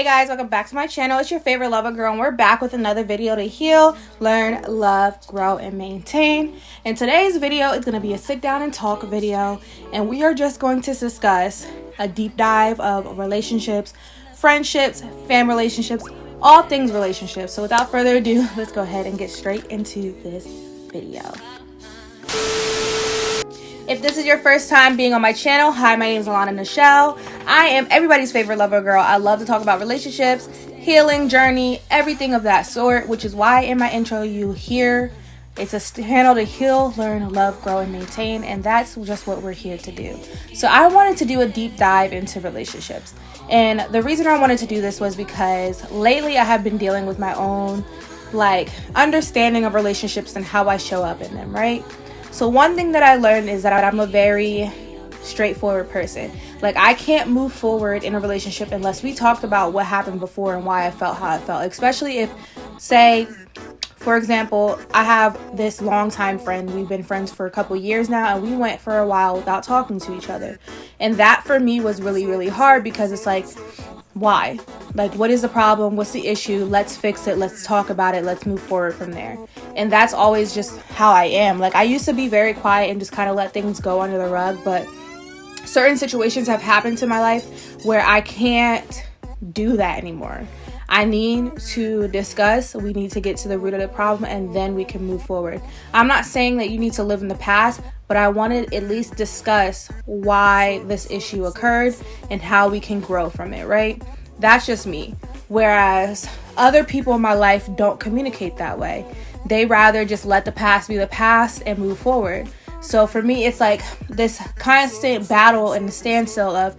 Hey guys, welcome back to my channel. It's your favorite lover girl, and we're back with another video to heal, learn, love, grow, and maintain. And today's video is going to be a sit down and talk video, and we are just going to discuss a deep dive of relationships, friendships, family relationships, all things relationships. So without further ado, let's go ahead and get straight into this video. If this is your first time being on my channel, hi, my name is Alana Nichelle. I am everybody's favorite lover girl. I love to talk about relationships, healing, journey, everything of that sort, which is why in my intro you hear it's a channel to heal, learn, love, grow, and maintain, and that's just what we're here to do. So I wanted to do a deep dive into relationships, and the reason I wanted to do this was because lately I have been dealing with my own understanding of relationships and how I show up in them, right? So one thing that I learned is that I'm a very straightforward person. I can't move forward in a relationship unless we talked about what happened before and why I felt how I felt. Especially if, say, for example, I have this longtime friend. We've been friends for a couple years now, and we went for a while without talking to each other. And that for me was really, really hard because it's why? What is the problem? What's the issue? Let's fix it. Let's talk about it. Let's move forward from there. And that's always just how I am. I used to be very quiet and just kind of let things go under the rug, but certain situations have happened to my life where I can't do that anymore. I need to discuss. We need to get to the root of the problem, and then we can move forward. I'm not saying that you need to live in the past, but I want to at least discuss why this issue occurred and how we can grow from it, right? That's just me. Whereas other people in my life don't communicate that way. They rather just let the past be the past and move forward. So for me, it's this constant battle and standstill of,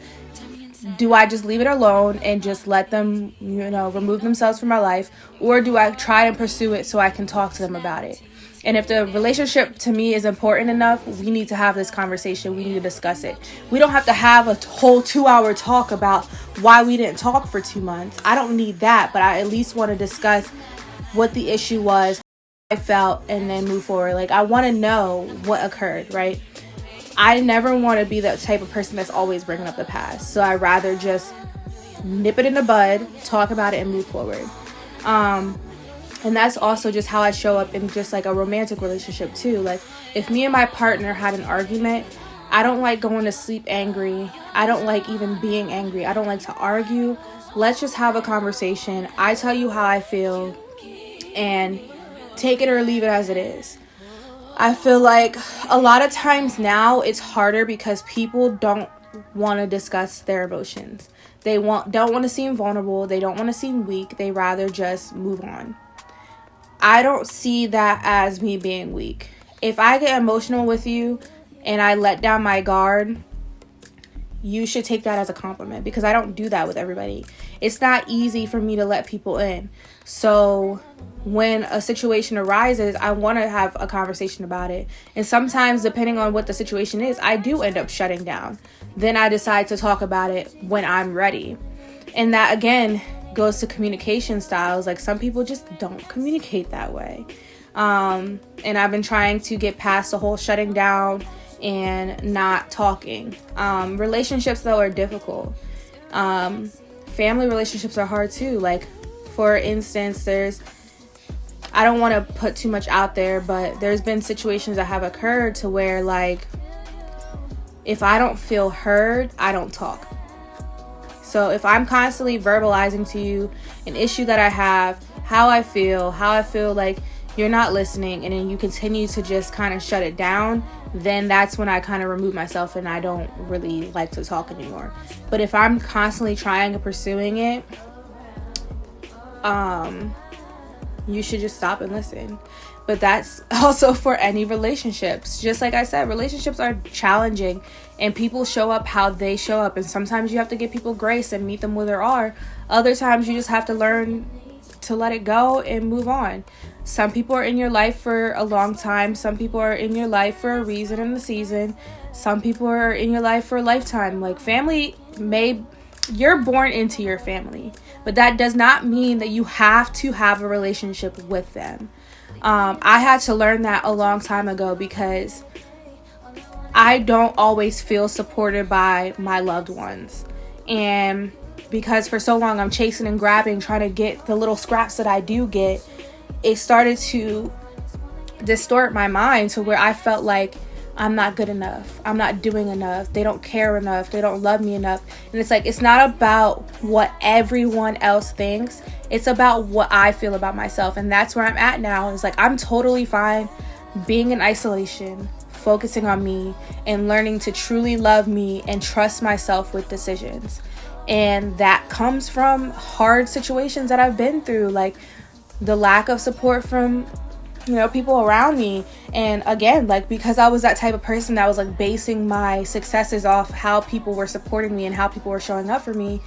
do I just leave it alone and just let them, remove themselves from my life? Or do I try and pursue it so I can talk to them about it? And if the relationship to me is important enough, we need to have this conversation. We need to discuss it. We don't have to have a whole 2-hour talk about why we didn't talk for 2 months. I don't need that, but I at least want to discuss what the issue was, how I felt, and then move forward. I want to know what occurred, right? I never want to be that type of person that's always bringing up the past. So I'd rather just nip it in the bud, talk about it, and move forward. And that's also just how I show up in just a romantic relationship too. If me and my partner had an argument, I don't like going to sleep angry. I don't like even being angry. I don't like to argue. Let's just have a conversation. I tell you how I feel and take it or leave it as it is. I feel like a lot of times now it's harder because people don't want to discuss their emotions. They don't want to seem vulnerable. They don't want to seem weak. They rather just move on. I don't see that as me being weak. If I get emotional with you and I let down my guard, you should take that as a compliment, because I don't do that with everybody. It's not easy for me to let people in. So when a situation arises, I want to have a conversation about it. And sometimes, depending on what the situation is, I do end up shutting down. Then I decide to talk about it when I'm ready. And that, again, goes to communication styles. Some people just don't communicate that way. And I've been trying to get past the whole shutting down and not talking. Relationships, though, are difficult. Family relationships are hard too. For instance, I don't want to put too much out there, but there's been situations that have occurred to where if I don't feel heard, I don't talk. So if I'm constantly verbalizing to you an issue that I have, how I feel like you're not listening, and then you continue to just kind of shut it down, then that's when I kind of remove myself and I don't really like to talk anymore. But if I'm constantly trying and pursuing it, you should just stop and listen. But that's also for any relationships. Just like I said, relationships are challenging, and people show up how they show up. And sometimes you have to give people grace and meet them where they are. Other times you just have to learn to let it go and move on. Some people are in your life for a long time. Some people are in your life for a reason and a season. Some people are in your life for a lifetime. Family, you're born into your family, but that does not mean that you have to have a relationship with them. I had to learn that a long time ago, because I don't always feel supported by my loved ones. And because for so long I'm chasing and grabbing, trying to get the little scraps that I do get, it started to distort my mind to where I felt like I'm not good enough, I'm not doing enough, they don't care enough, they don't love me enough. And it's like, it's not about what everyone else thinks, it's about what I feel about myself. And that's where I'm at now. It's like, I'm totally fine being in isolation, focusing on me, and learning to truly love me and trust myself with decisions. And that comes from hard situations that I've been through, like the lack of support from people around me. And again, like, because I was that type of person that was like basing my successes off how people were supporting me and how people were showing up for me,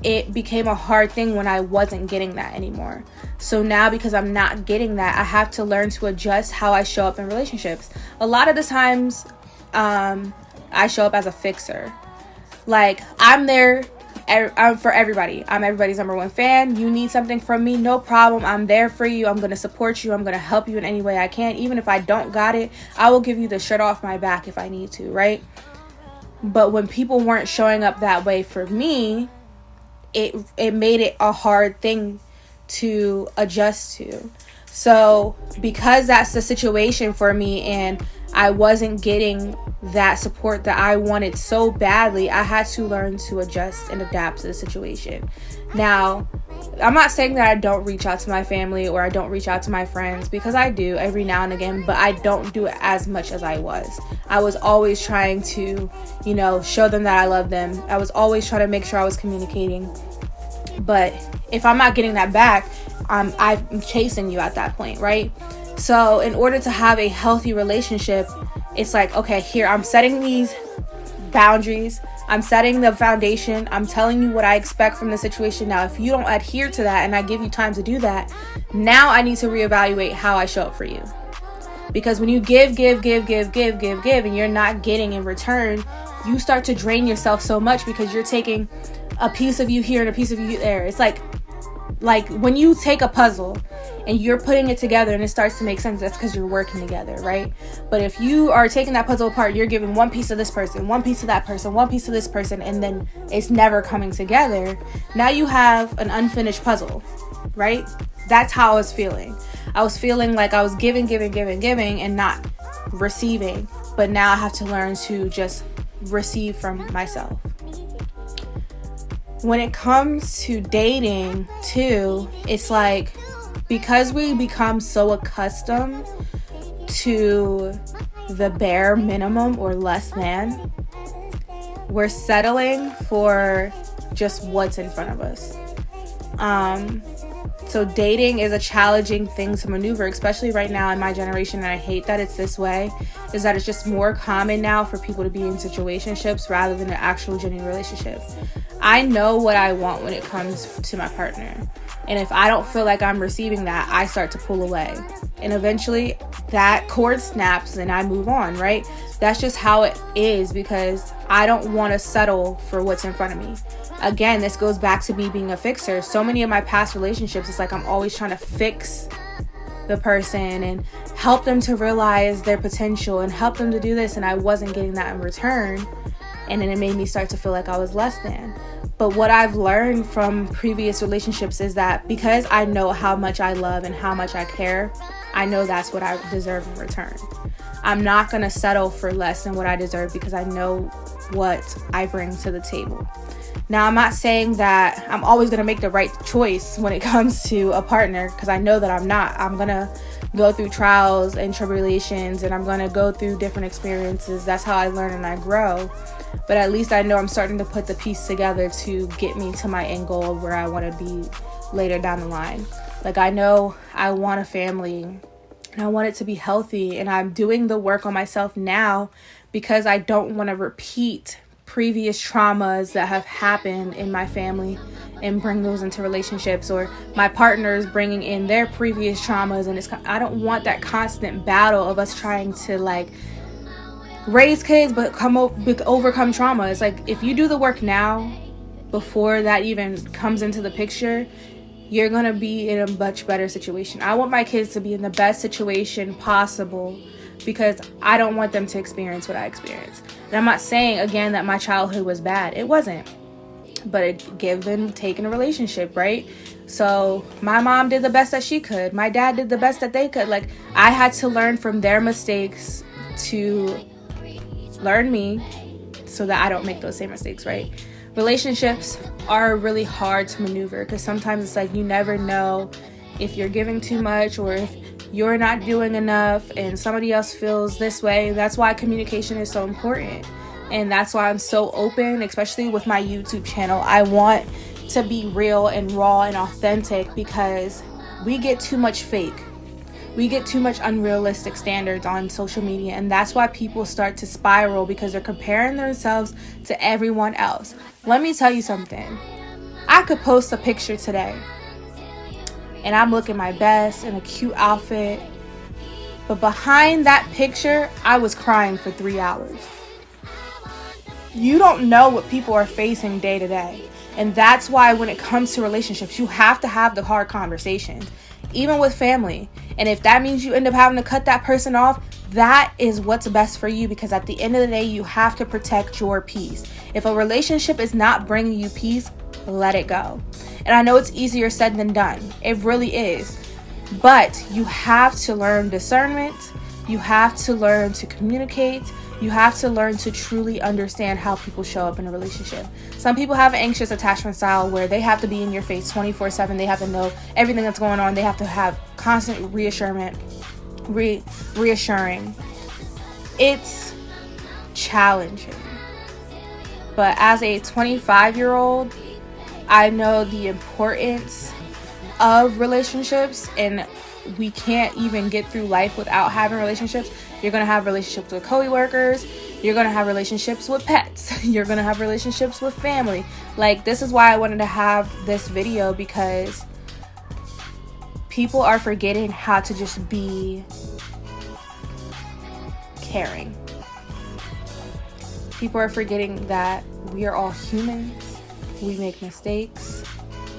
it became a hard thing when I wasn't getting that anymore. So now, because I'm not getting that, I have to learn to adjust how I show up in relationships. A lot of the times, I show up as a fixer. Like, I'm there for everybody. I'm everybody's number one fan. You need something from me, no problem. I'm there for you. I'm going to support you. I'm going to help you in any way I can. Even if I don't got it, I will give you the shirt off my back if I need to, right? But when people weren't showing up that way for me, it made it a hard thing to adjust to. So because that's the situation for me and I wasn't getting that support that I wanted so badly, I had to learn to adjust and adapt to the situation. Now, I'm not saying that I don't reach out to my family or I don't reach out to my friends, because I do every now and again, but I don't do it as much as I was. I was always trying to, show them that I love them. I was always trying to make sure I was communicating. But if I'm not getting that back, I'm chasing you at that point, right? So in order to have a healthy relationship, it's like, okay, here, I'm setting these boundaries. I'm setting the foundation. I'm telling you what I expect from the situation. Now, if you don't adhere to that and I give you time to do that, now I need to reevaluate how I show up for you. Because when you give, and you're not getting in return, you start to drain yourself so much because you're taking a piece of you here and a piece of you there. It's like when you take a puzzle and you're putting it together and it starts to make sense, that's because you're working together, right? But if you are taking that puzzle apart, you're giving one piece of this person, one piece of that person, one piece of this person, and then it's never coming together. Now you have an unfinished puzzle, right? That's how I was feeling. I was feeling like I was giving and not receiving. But now I have to learn to just receive from myself. When it comes to dating too, it's like, because we become so accustomed to the bare minimum or less than, we're settling for just what's in front of us. So dating is a challenging thing to maneuver, especially right now in my generation, and I hate that it's this way, is that it's just more common now for people to be in situationships rather than an actual genuine relationship. I know what I want when it comes to my partner. And if I don't feel like I'm receiving that, I start to pull away. And eventually that cord snaps and I move on, right? That's just how it is, because I don't want to settle for what's in front of me. Again, this goes back to me being a fixer. So many of my past relationships, it's like I'm always trying to fix the person and help them to realize their potential and help them to do this, and I wasn't getting that in return. And then it made me start to feel like I was less than. But what I've learned from previous relationships is that because I know how much I love and how much I care, I know that's what I deserve in return. I'm not going to settle for less than what I deserve because I know what I bring to the table. Now, I'm not saying that I'm always going to make the right choice when it comes to a partner, because I know that I'm not. I'm going to go through trials and tribulations, and I'm going to go through different experiences. That's how I learn and I grow. But at least I know I'm starting to put the piece together to get me to my end goal of where I want to be later down the line. Like, I know I want a family and I want it to be healthy, and I'm doing the work on myself now because I don't want to repeat previous traumas that have happened in my family and bring those into relationships, or my partners bringing in their previous traumas. And I don't want that constant battle of us trying to like raise kids but overcome trauma. It's like, if you do the work now before that even comes into the picture, you're gonna be in a much better situation. I want my kids to be in the best situation possible because I don't want them to experience what I experienced. And I'm not saying, again, that my childhood was bad. It wasn't. but a give and take in a relationship, right? So my mom did the best that she could. My dad did the best that they could. Like, I had to learn from their mistakes to learn me so that I don't make those same mistakes, right? Relationships are really hard to maneuver because sometimes it's like you never know if you're giving too much or if you're not doing enough and somebody else feels this way. That's why communication is so important. And that's why I'm so open, especially with my YouTube channel. I want to be real and raw and authentic because we get too much fake. We get too much unrealistic standards on social media. And that's why people start to spiral because they're comparing themselves to everyone else. Let me tell you something. I could post a picture today and I'm looking my best in a cute outfit. But behind that picture, I was crying for 3 hours. You don't know what people are facing day to day. And that's why when it comes to relationships, you have to have the hard conversations, even with family. And if that means you end up having to cut that person off, that is what's best for you, because at the end of the day, you have to protect your peace. If a relationship is not bringing you peace, let it go. And I know it's easier said than done. It really is. But you have to learn discernment. You have to learn to communicate. You have to learn to truly understand how people show up in a relationship. Some people have an anxious attachment style where they have to be in your face 24/7. They have to know everything that's going on. They have to have constant reassuring. It's challenging. But as a 25-year-old, I know the importance of relationships, and we can't even get through life without having relationships. You're going to have relationships with coworkers. You're going to have relationships with pets. You're going to have relationships with family. Like, this is why I wanted to have this video, because people are forgetting how to just be caring. People are forgetting that we are all humans. We make mistakes.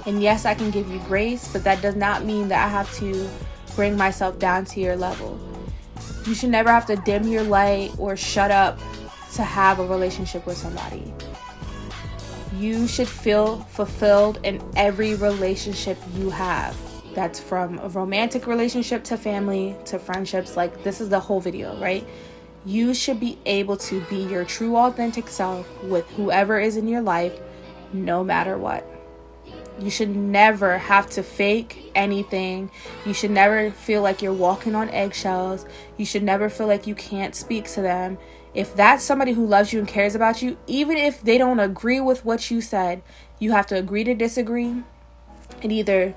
And yes, I can give you grace, but that does not mean that I have to bring myself down to your level. You should never have to dim your light or shut up to have a relationship with somebody. You should feel fulfilled in every relationship you have. That's from a romantic relationship to family to friendships. Like, this is the whole video, right? You should be able to be your true authentic self with whoever is in your life, no matter what. You should never have to fake anything. You should never feel like you're walking on eggshells. You should never feel like you can't speak to them. If that's somebody who loves you and cares about you, even if they don't agree with what you said, you have to agree to disagree and either,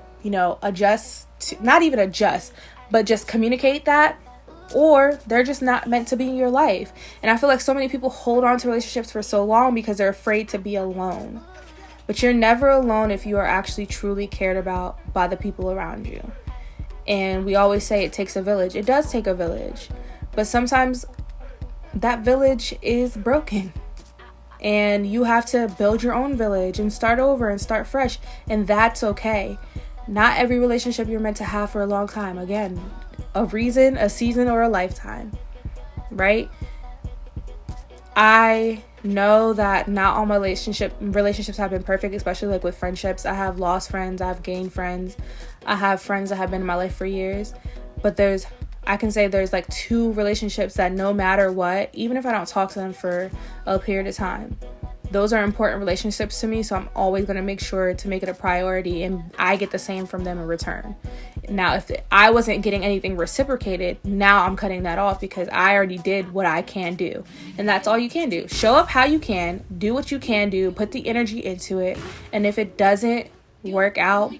adjust to, not even adjust, but just communicate that, or they're just not meant to be in your life. And I feel like so many people hold on to relationships for so long because they're afraid to be alone. But you're never alone if you are actually truly cared about by the people around you. And we always say it takes a village. It does take a village. But sometimes that village is broken. And you have to build your own village and start over and start fresh. And that's okay. Not every relationship you're meant to have for a long time. Again, a reason, a season, or a lifetime. Right? I know that not all my relationships have been perfect, especially like with friendships. I have lost friends, I've gained friends, I have friends that have been in my life for years, but I can say there's like 2 relationships that no matter what, even if I don't talk to them for a period of time, those are important relationships to me. So I'm always going to make sure to make it a priority, and I get the same from them in return. Now, if I wasn't getting anything reciprocated, now I'm cutting that off because I already did what I can do. And that's all you can do. Show up how you can, do what you can do, put the energy into it. And if it doesn't work out,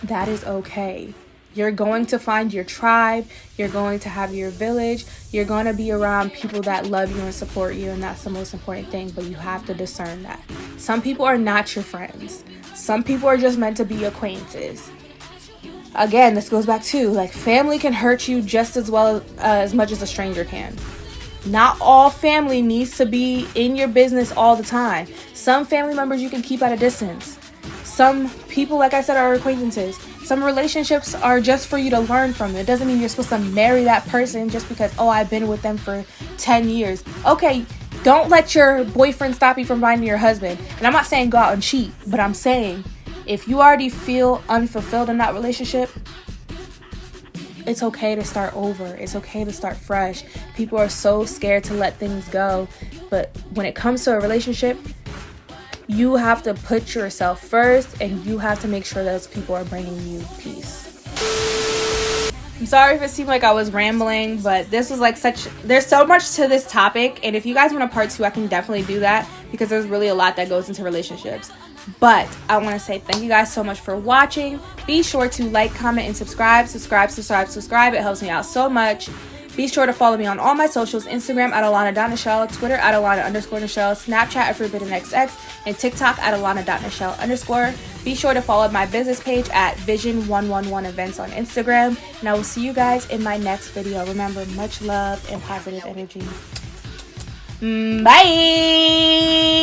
that is okay. You're going to find your tribe. You're going to have your village. You're going to be around people that love you and support you. And that's the most important thing. But you have to discern that. Some people are not your friends. Some people are just meant to be acquaintances. Again, this goes back to, like, family can hurt you just as well as much as a stranger can. Not all family needs to be in your business all the time. Some family members you can keep at a distance. Some people, like I said, are acquaintances. Some relationships are just for you to learn from. It doesn't mean you're supposed to marry that person just because, I've been with them for 10 years. Okay, Don't let your boyfriend stop you from finding your husband. And I'm not saying go out and cheat, but I'm saying if you already feel unfulfilled in that relationship, it's okay to start over. It's okay to start fresh. People are so scared to let things go. But when it comes to a relationship, you have to put yourself first, and you have to make sure those people are bringing you peace. I'm sorry if it seemed like I was rambling, but this was like there's so much to this topic, and if you guys want a part 2, I can definitely do that, because there's really a lot that goes into relationships. But I want to say thank you guys so much for watching. Be sure to like, comment, and subscribe. Subscribe. It helps me out so much. Be sure to follow me on all my socials: Instagram at Alana.Nichelle, Twitter at Alana_Nichelle, Snapchat at forbiddenxx, and TikTok at Alana.Nichelle_. Be sure to follow my business page at Vision111 Events on Instagram. And I will see you guys in my next video. Remember, much love and positive energy. Bye!